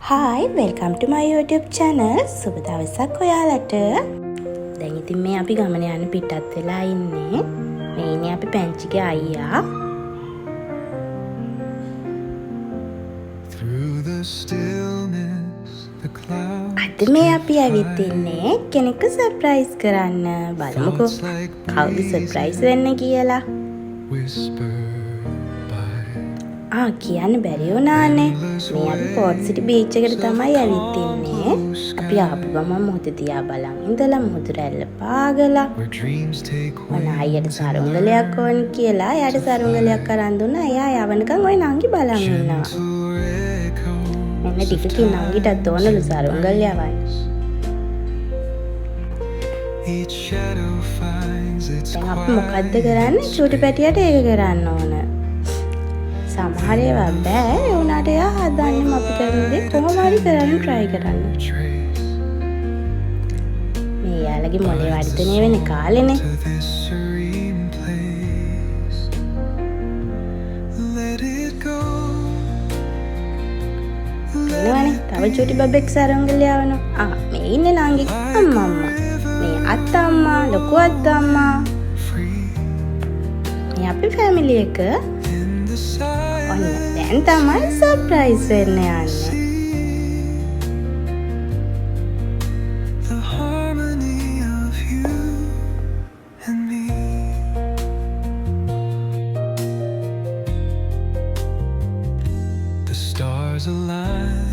Hi, welcome to my YouTube channel. සුබ දවසක් ඔයාලට. දැන් ඉතින් මේ අපි ගමන යන පිටත් වෙලා ඉන්නේ. මේ ඉන්නේ අපි පැංචිගේ අයියා. අද මේ අපි ඇවිත් ඉන්නේ කෙනෙක්ව සර්ප්‍රයිස් කරන්න. බලමුකෝ කවුද සර්ප්‍රයිස් වෙන්නේ කියලා. කියන්න බැරි වුණානේ. මේ අපි පෝට් සිටි බීච් එකට තමයි ඇවිත් ඉන්නේ. අපි ආපු ගමන් මොහොත දිහා බලන් ඉඳලා මුහුදු රැල්ල පාගලා මම අයියට සරුංගලයක් ඕන කියලා එයාට සරුංගලයක් අරන් දුන්නා. එයා යවනකම් ওই නංගි බලන් ඉන්නවා. මෙන්න ටිකකින් නංගිටත් ඕනලු සරුංගලය වань. දැන් අපි මොකද්ද කරන්නේ? චූටි පැටියට ඒක කරන්න ඕන. සමහර ඒවා බෑ. ඒ උනාට එයා හදන්නෙම අපි කරන දේ කොහොම හරි කරන්න try කරන්න. මේ යාළගේ මොලේ වර්ධනය වෙන කාලෙනේ. එනවනේ තව චූටි බබෙක් සරංගල යවනවා. මේ ඉන්නේ නංගි අම්මා. මේ අත්තම්මා ලොකු අත්තම්මා. මේ අපි ෆැමිලි එක. ඔන්න දැන් තමයි සර්ප්‍රයිස් වෙන්න යන්නේ. The stars align,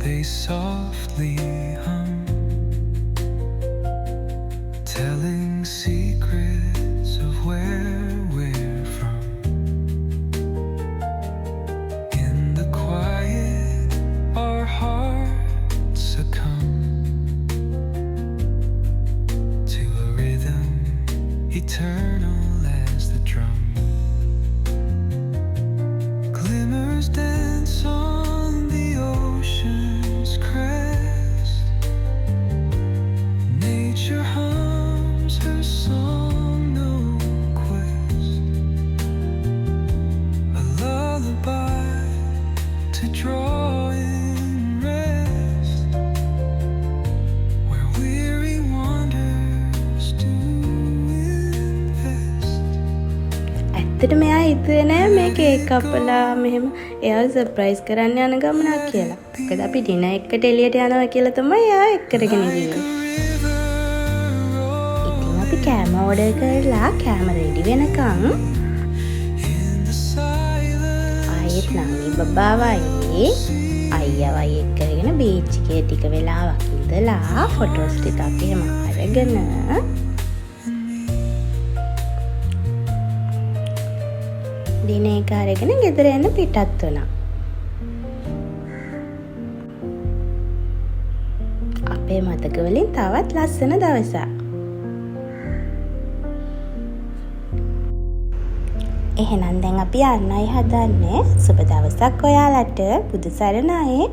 they softly hum, telling secrets of where we're from. Eternal as the drum, glimmers dance on the ocean's crest. Nature hums her song, no quest, a lullaby to draw in rest, where weary wanders do. ඇත්තට මෙයා හිතුවේ නෑ මේ cake කපලා මෙහෙම එයාව surprise කරන්න යන ගමනක් කියලා. මොකද අපි ඩිනර් එකට එළියට යනවා කියලා තමයි එයා එක්කරගෙන ගියේ. ඉතින් අපි කෑම ඕඩර් කරලා කෑම රෙඩි වෙනකන් ආයෙත් නංගි බබාවයි අයියාවයි එක්කරගෙන බීච් එකේ ටික වෙලාවක් ඉඳලා ෆොටෝස් ටික අපි එහෙම අරගෙන දිනේ කාරගෙන ගෙදර යන පිටත් වුණා. අපේ මතක වලින් තවත් ලස්සන දවසක්. එහෙනම් දැන් අපි යන්නයි හදන්නේ. සුබ දවසක් ඔයාලට. බුදු සරණයි.